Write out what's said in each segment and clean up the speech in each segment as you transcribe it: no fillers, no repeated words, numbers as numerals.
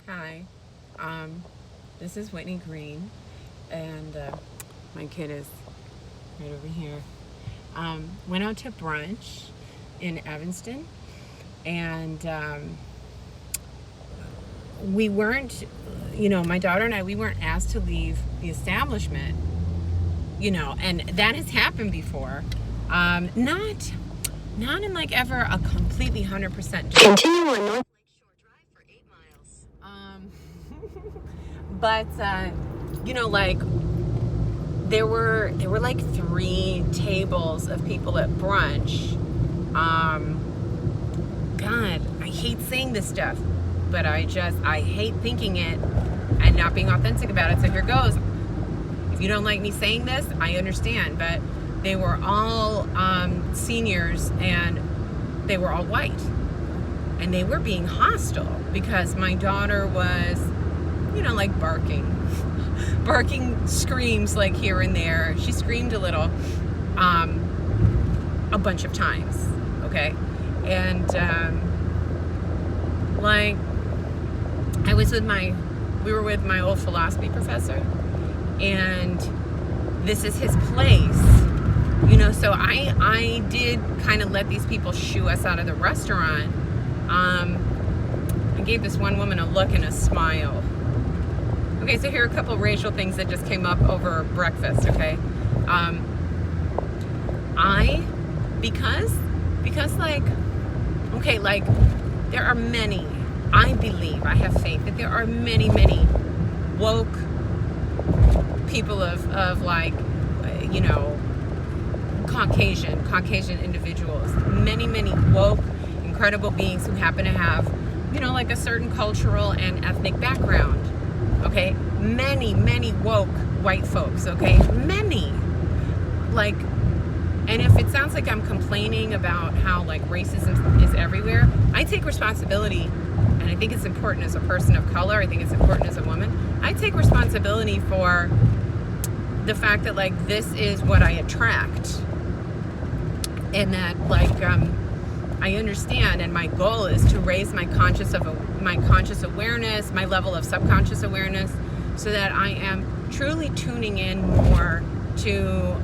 Hi, this is Whitney Green, and my kid is right over here. Went out to brunch in Evanston, and we weren't, my daughter and I, we weren't asked to leave the establishment, and that has happened before. Not in like ever a completely 100%. Continue on North Lakeshore Drive for 8 miles. But like there were like 3 tables of people at brunch. God, I hate saying this stuff, but I hate thinking it and not being authentic about it. So here goes. If you don't like me saying this, I understand, but they were all seniors, and they were all white, and they were being hostile because my daughter was, like barking screams like here and there. She screamed a little, a bunch of times, okay? And like we were with my old philosophy professor, and this is his place. So I did kind of let these people shoo us out of the restaurant. I gave this one woman a look and a smile. Okay, so here are a couple of racial things that just came up over breakfast, okay? Because there are many, I believe, I have faith that there are many, many woke people of Caucasian individuals, many woke, incredible beings who happen to have, like a certain cultural and ethnic background, okay? Many woke white folks, okay? Many. And if it sounds like I'm complaining about how, racism is everywhere, I take responsibility, and I think it's important as a person of color, I think it's important as a woman, I take responsibility for the fact that, this is what I attract. And that I understand, and my goal is to raise my conscious awareness, my level of subconscious awareness, so that I am truly tuning in more to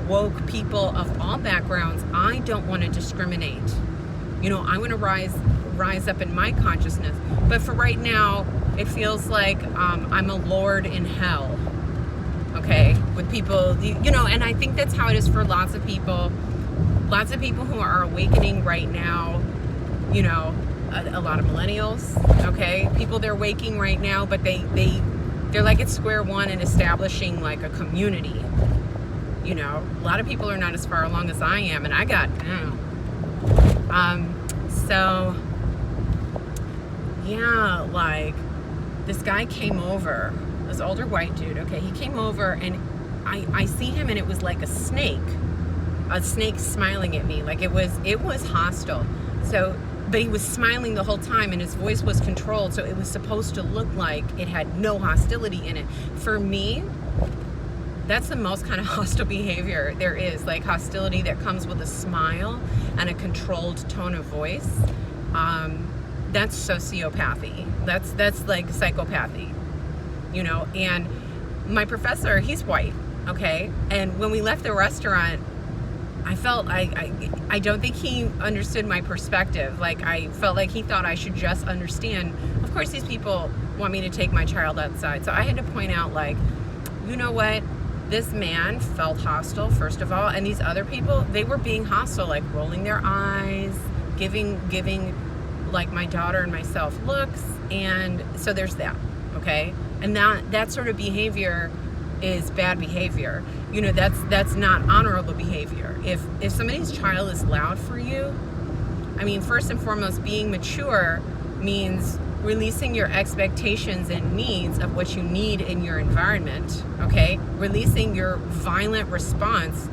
woke people of all backgrounds. I don't want to discriminate. I want to rise up in my consciousness. But for right now, it feels like I'm a lord in hell. Okay, with people, and I think that's how it is for lots of people who are awakening right now, a lot of millennials, okay, people, they're waking right now, but they're like at square one in establishing like a community. A lot of people are not as far along as I am, and I got, so, yeah, this guy came over, this older white dude, okay, he came over, and I see him, and it was like a snake smiling at me, it was hostile. So, but he was smiling the whole time, and his voice was controlled, so it was supposed to look like it had no hostility in it. For me, that's the most kind of hostile behavior there is, hostility that comes with a smile and a controlled tone of voice. That's sociopathy. That's like psychopathy. And my professor, he's white, okay? And when we left the restaurant, I felt I don't think he understood my perspective. I felt like he thought I should just understand. Of course, these people want me to take my child outside. So I had to point out, you know what? This man felt hostile, first of all, and these other people, they were being hostile, rolling their eyes, giving my daughter and myself looks, and so there's that, okay? And that sort of behavior is bad behavior. That's not honorable behavior. If somebody's child is loud for you, first and foremost, being mature means releasing your expectations and needs of what you need in your environment, okay? Releasing your violent response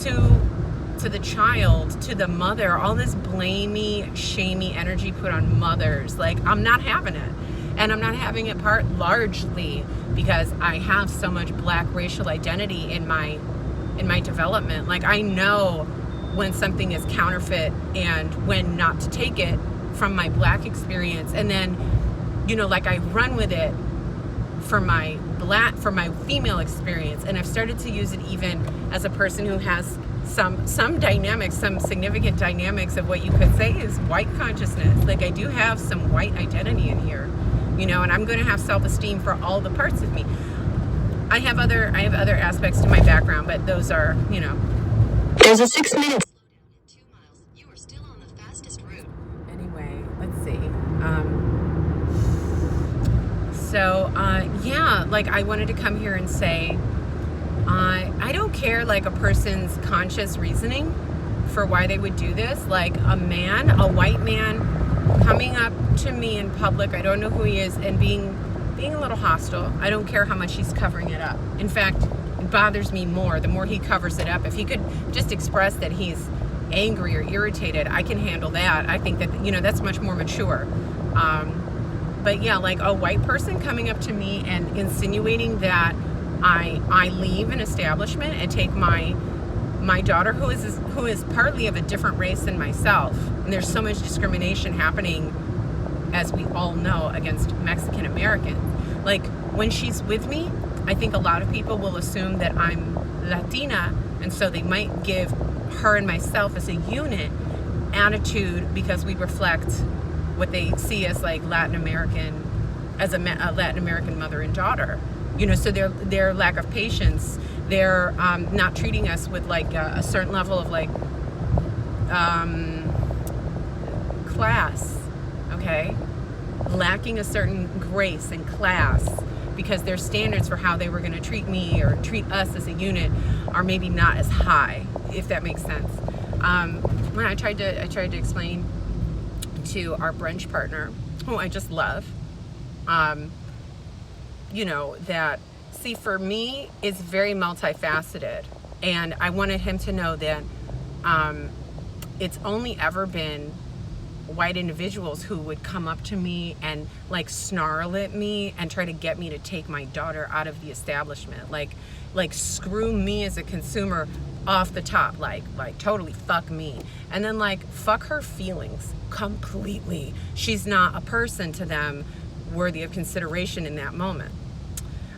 to the child, to the mother, all this blamey, shamey energy put on mothers. I'm not having it. And I'm not having it largely because I have so much Black racial identity in my development. I know when something is counterfeit and when not to take it from my Black experience. And then like I run with it for my female experience, and I've started to use it even as a person who has some dynamics, some significant dynamics of what you could say is white consciousness. Like I do have some white identity in here, and I'm going to have self-esteem for all the parts of me. I have other aspects to my background, but those are, There's a 6 minute slowdown in 2 miles. You are still on the fastest route. Anyway, let's see. So like I wanted to come here and say, I don't care like a person's conscious reasoning for why they would do this. Like a white man coming up to me in public, I don't know who he is, and being a little hostile. I don't care how much he's covering it up. In fact, it bothers me more the more he covers it up. If he could just express that he's angry or irritated, I can handle that. I think that, that's much more mature. But yeah, like a white person coming up to me and insinuating that I leave an establishment and take my daughter, who is partly of a different race than myself, and there's so much discrimination happening, as we all know, against Mexican Americans. Like when she's with me, I think a lot of people will assume that I'm Latina, and so they might give her and myself as a unit attitude because we reflect what they see as like Latin American, as a Latin American mother and daughter. So their lack of patience, they're not treating us with like a certain level of like class, okay? Lacking a certain grace and class, because their standards for how they were going to treat me or treat us as a unit are maybe not as high, if that makes sense. When I tried to explain to our brunch partner, who I just love, that, see, for me, it's very multifaceted. And I wanted him to know that it's only ever been white individuals who would come up to me and like snarl at me and try to get me to take my daughter out of the establishment. Like screw me as a consumer off the top, like totally fuck me. And then like fuck her feelings completely. She's not a person to them worthy of consideration in that moment.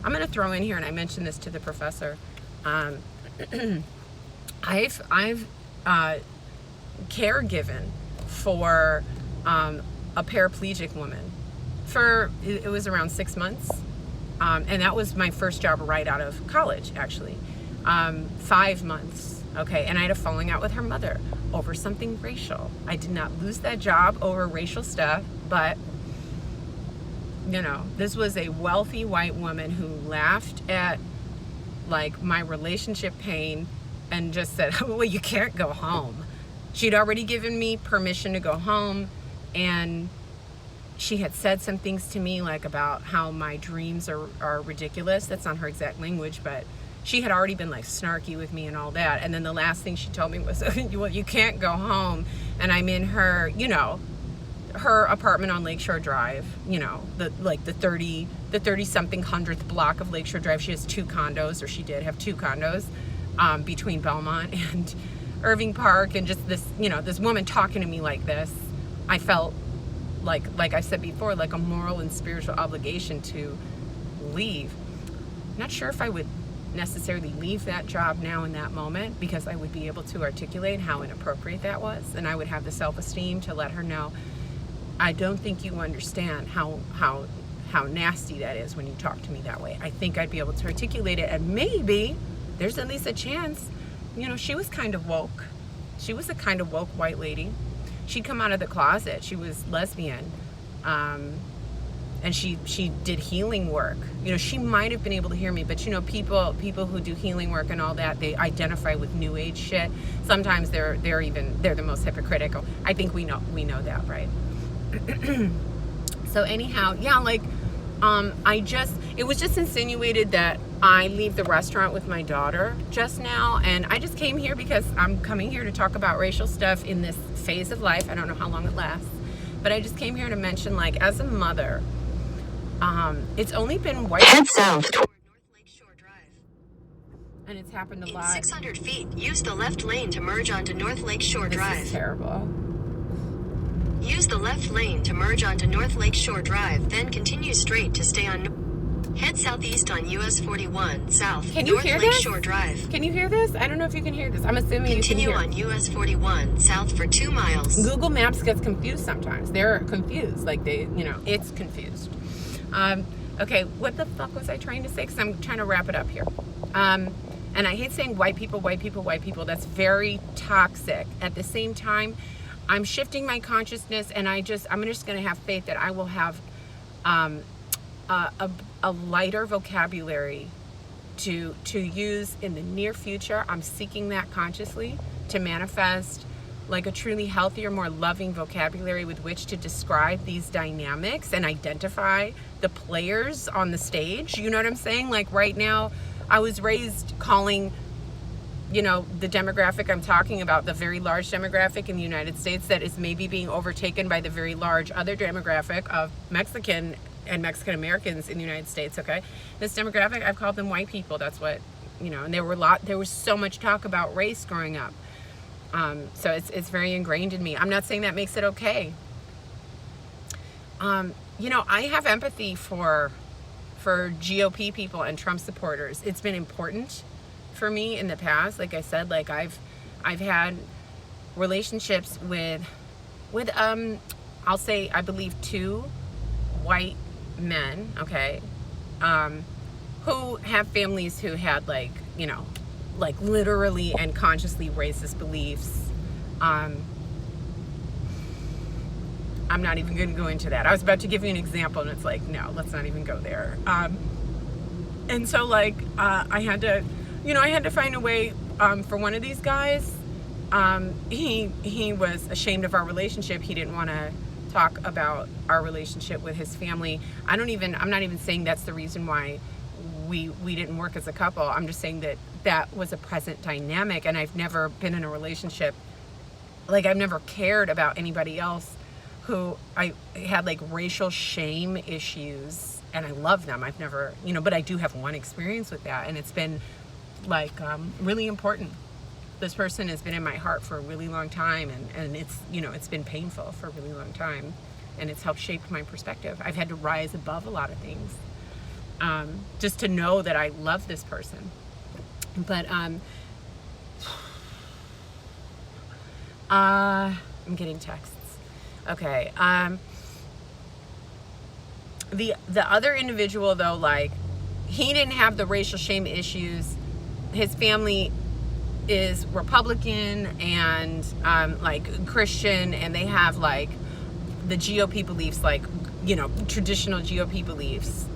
I'm going to throw in here, and I mentioned this to the professor, I've caregiven for a paraplegic woman for, it was around 6 months, and that was my first job right out of college, actually. 5 months, okay, and I had a falling out with her mother over something racial. I did not lose that job over racial stuff, but this was a wealthy white woman who laughed at like my relationship pain and just said, well, you can't go home. She'd already given me permission to go home, and she had said some things to me like about how my dreams are ridiculous. That's not her exact language, but she had already been like snarky with me and all that. And then the last thing she told me was, well, you can't go home. And I'm in her, her apartment on Lakeshore Drive, the 30 something hundredth block of Lakeshore Drive. She has 2 condos, or she did have 2 condos, between Belmont and Irving Park. And just this, this woman talking to me like this, I felt like I said before, like a moral and spiritual obligation to leave. Not sure if I would necessarily leave that job now in that moment, because I would be able to articulate how inappropriate that was, and I would have the self-esteem to let her know, I don't think you understand how nasty that is when you talk to me that way. I think I'd be able to articulate it, and maybe there's at least a chance. She was kind of woke. She was a kind of woke white lady. She'd come out of the closet. She was lesbian, and she did healing work. She might have been able to hear me, but people who do healing work and all that, they identify with new age shit. Sometimes they're the most hypocritical. I think we know that, right? So anyhow, yeah, like it was just insinuated that I leave the restaurant with my daughter just now, and I just came here because I'm coming here to talk about racial stuff in this phase of life. I don't know how long it lasts, but I just came here to mention, like, as a mother, it's only been white. Head south Toward North Lakeshore Drive. And it's happened a In lot. 600 feet, use the left lane to merge onto North Lakeshore This Drive. is terrible. Use the left lane to merge onto North Lakeshore Drive, then continue straight to stay on. Head southeast on US 41 south, Can you North hear this? Lakeshore Drive. Can you hear this? I don't know if you can hear this. I'm assuming Continue you can on hear. US 41 south for 2 miles. Google Maps gets confused sometimes. They're confused. Like it's confused. Okay, what the fuck was I trying to say? Because I'm trying to wrap it up here. And I hate saying white people, white people, white people. That's very toxic. At the same time, I'm shifting my consciousness, and I'm just going to have faith that I will have a lighter vocabulary to use in the near future. I'm seeking that consciously to manifest like a truly healthier, more loving vocabulary with which to describe these dynamics and identify the players on the stage. You know what I'm saying? Like right now, I was raised calling, the demographic I'm talking about, the very large demographic in the United States that is maybe being overtaken by the very large other demographic of Mexican and Mexican Americans in the United States, okay? This demographic, I've called them white people. That's what, and there was so much talk about race growing up. So it's very ingrained in me. I'm not saying that makes it okay. I have empathy for GOP people and Trump supporters. It's been important for me in the past. Like I said, like I've had relationships with I'll say I believe 2 white men, okay, who have families who had like literally and consciously racist beliefs. I'm not even going to go into that. I was about to give you an example, and it's like, no, let's not even go there. And so, like, I had to find a way for one of these guys. He was ashamed of our relationship. He didn't want to talk about our relationship with his family. I'm not even saying that's the reason why we didn't work as a couple. I'm just saying that was a present dynamic, and I've never been in a relationship, like I've never cared about anybody else who I had like racial shame issues, and I love them. I've never, but I do have one experience with that, and it's been like really important. This person has been in my heart for a really long time, and it's, it's been painful for a really long time, and it's helped shape my perspective. I've had to rise above a lot of things, just to know that I love this person. But I'm getting texts. Okay. The other individual though, like, he didn't have the racial shame issues. His family is Republican and like Christian, and they have like the GOP beliefs, like, traditional GOP beliefs,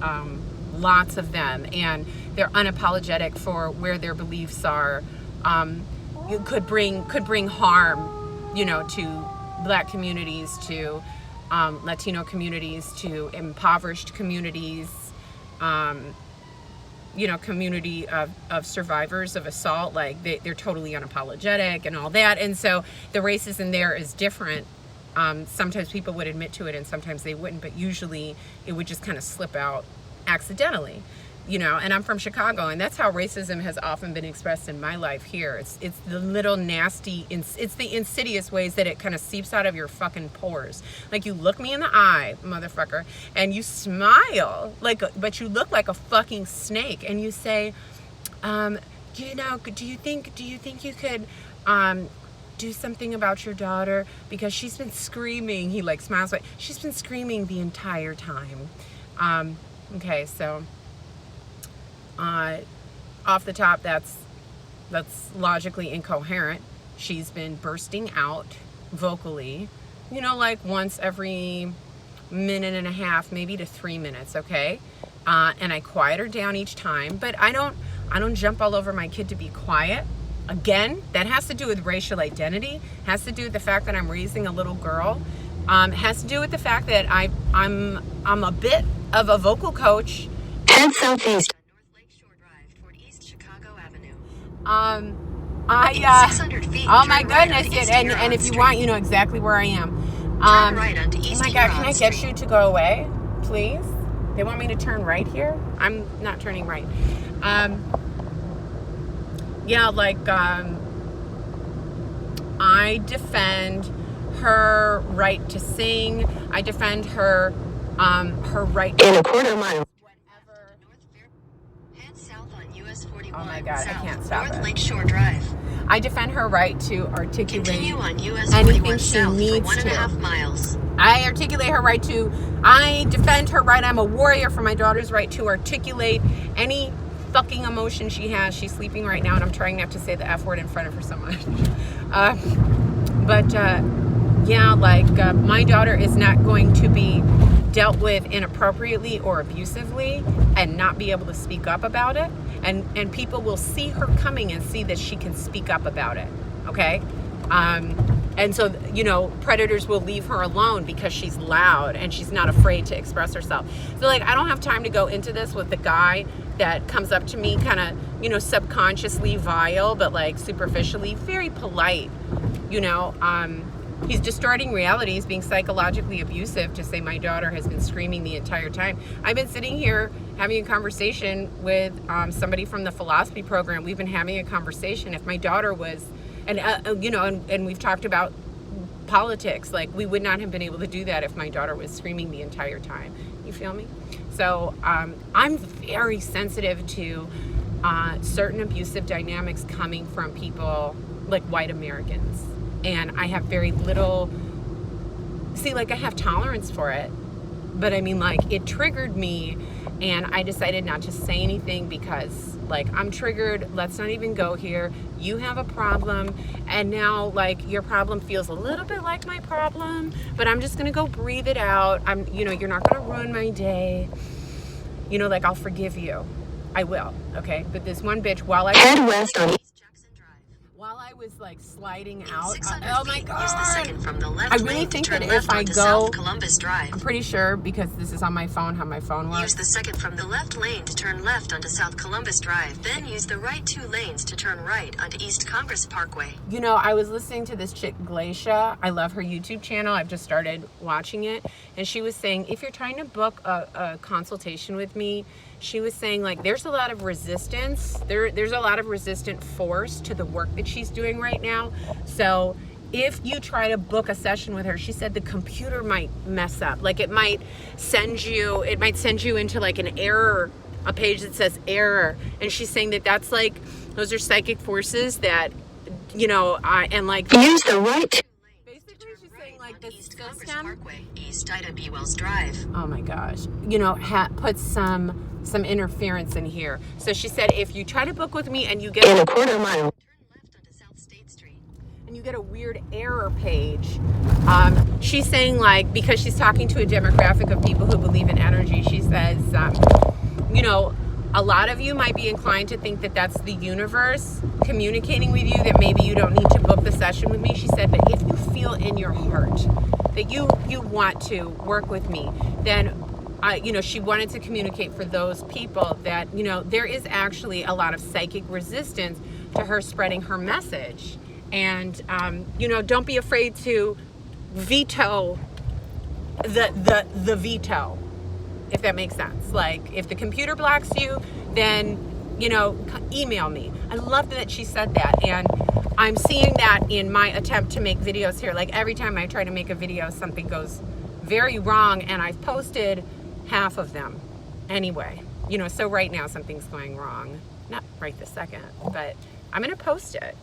lots of them, and they're unapologetic for where their beliefs are. It could bring harm, to Black communities, to Latino communities, to impoverished communities, community of survivors of assault. Like they're totally unapologetic and all that. And so the racism there is different. Sometimes people would admit to it and sometimes they wouldn't, but usually it would just kind of slip out accidentally, and I'm from Chicago, and that's how racism has often been expressed in my life here. It's the little nasty, it's the insidious ways that it kind of seeps out of your fucking pores. Like, you look me in the eye, motherfucker, and you smile, but you look like a fucking snake, and you say, do you think you could do something about your daughter, because she's been screaming. He like smiles, like, she's been screaming the entire time. Okay, so off the top, that's logically incoherent. She's been bursting out vocally, like once every minute and a half, maybe to 3 minutes, okay? And I quiet her down each time, but I don't jump all over my kid to be quiet. Again, that has to do with racial identity, has to do with the fact that I'm raising a little girl, has to do with the fact that I'm a bit of a vocal coach. Head southeast. North Lakeshore Drive toward East Chicago Avenue. 600 feet. Oh my turn right goodness, onto East and Huron if you Street. want, you know exactly where I am. Turn right onto East Oh my God, Huron can I get Street. you to go away, please? They want me to turn right here? I'm not turning right. I defend her right to sing. I defend her right In a quarter mile. whatever. Head south on US 41. Oh my God, I south, can't stop North it. Lakeshore Drive. I defend her right to articulate Continue on US anything 41 she south for needs 1.5 to. miles. I articulate her right to, I defend her right, I'm a warrior for my daughter's right to articulate any fucking emotion she has. She's sleeping right now and I'm trying not to say the F word in front of her so much. My daughter is not going to be dealt with inappropriately or abusively and not be able to speak up about it. And people will see her coming and see that she can speak up about it. Okay? And so, predators will leave her alone because she's loud and she's not afraid to express herself. So, I don't have time to go into this with the guy that comes up to me kind of, subconsciously vile, but, superficially very polite, He's distorting reality. He's being psychologically abusive to say my daughter has been screaming the entire time. I've been sitting here having a conversation with somebody from the philosophy program. We've been having a conversation. If my daughter was... And we've talked about politics. We would not have been able to do that if my daughter was screaming the entire time. You feel me? So I'm very sensitive to certain abusive dynamics coming from people like white Americans. And I have very little... I have tolerance for it. But it triggered me and I decided not to say anything because I'm triggered. Let's not even go here. You have a problem and now your problem feels a little bit like my problem, but I'm just gonna go breathe it out. You're not gonna ruin my day. I'll forgive you. I will, okay? But this one bitch, Head west on East Jackson Drive. while I was sliding out, 600 oh my feet, God! use the second from the left I really lane to think turn that left if I onto go, South Columbus Drive. I'm pretty sure because this is on my phone how my phone works. Use the second from the left lane to turn left onto South Columbus Drive. Then use the right 2 lanes to turn right onto East Congress Parkway. I was listening to this chick, Glacia. I love her YouTube channel. I've just started watching it. And she was saying, if you're trying to book a consultation with me, she was saying there's a lot of resistance. There's a lot of resistant force to the work that she's doing right now. So if you try to book a session with her, she said the computer might mess up. It might send you into an error, a page that says error. And she's saying that's those are psychic forces that, Use the right. basically she's saying the East Congress system, Parkway, East Ida B. Wells Drive. oh my gosh, put some interference in here. So she said, if you try to book with me and you get In a quarter mile. Turn left onto South State Street. and you get a weird error page, she's saying because she's talking to a demographic of people who believe in energy, she says, a lot of you might be inclined to think that that's the universe communicating with you, that maybe you don't need to book the session with me. She said, but if you feel in your heart that you want to work with me, then she wanted to communicate for those people that, there is actually a lot of psychic resistance to her spreading her message. And, don't be afraid to veto the veto, if that makes sense. If the computer blocks you, then, email me. I love that she said that. And I'm seeing that in my attempt to make videos here. Every time I try to make a video, something goes very wrong, and I've posted half of them anyway. So right now something's going wrong. Not right this second, but I'm going to post it.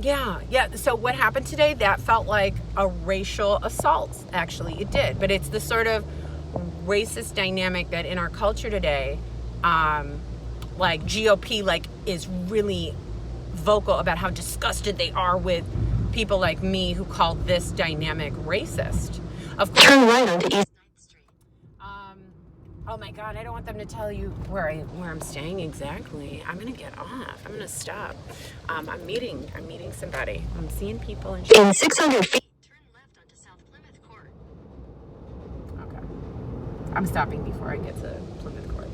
Yeah. So what happened today, that felt like a racial assault. Actually, it did. But it's the sort of racist dynamic that in our culture today, GOP is really vocal about how disgusted they are with people like me who call this dynamic racist. Of course. Turn right onto East 9th Street. Oh my God, I don't want them to tell you where I'm staying exactly. I'm gonna get off. I'm gonna stop. I'm meeting somebody. I'm seeing people and shit. In 600 feet. Turn left onto South Plymouth Court. Okay. I'm stopping before I get to Plymouth Court.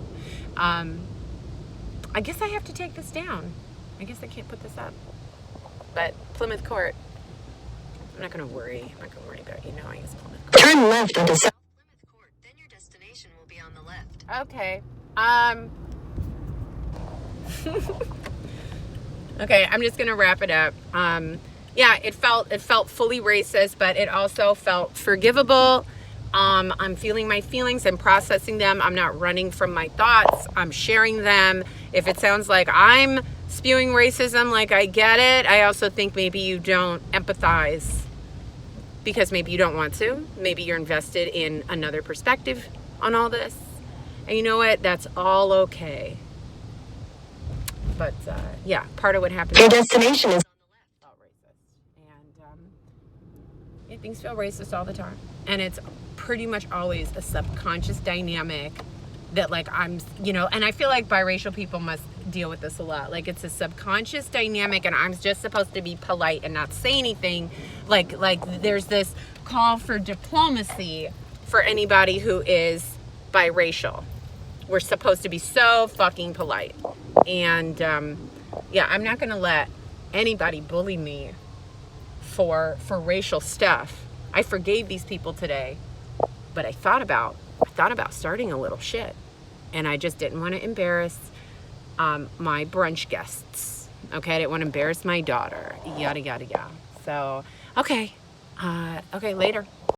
I guess I have to take this down. I guess I can't put this up. But Plymouth Court, I'm not gonna worry about you knowing it's Plymouth Court. Turn left onto South. Plymouth Court. Then your destination will be on the left. Okay. Okay, I'm just gonna wrap it up. yeah, it felt fully racist, but it also felt forgivable. I'm feeling my feelings. I'm processing them. I'm not running from my thoughts. I'm sharing them. If it sounds like I'm spewing racism, like, I get it. I also think maybe you don't empathize because maybe you don't want to. Maybe you're invested in another perspective on all this. And you know what? That's all okay. But yeah, part of what happens. Your destination is Felt racist, and yeah, things feel racist all the time, and it's pretty much always a subconscious dynamic that, like, I'm, you know, and I feel like biracial people must deal with this a lot. Like, it's a subconscious dynamic, and I'm just supposed to be polite and not say anything. Like there's this call for diplomacy for anybody who is biracial. We're supposed to be so fucking polite. And yeah, I'm not gonna let anybody bully me for racial stuff. I forgave these people today, but I thought about starting a little shit, and I just didn't want to embarrass my brunch guests. Okay, I didn't want to embarrass my daughter. Yada yada yada. So okay, later.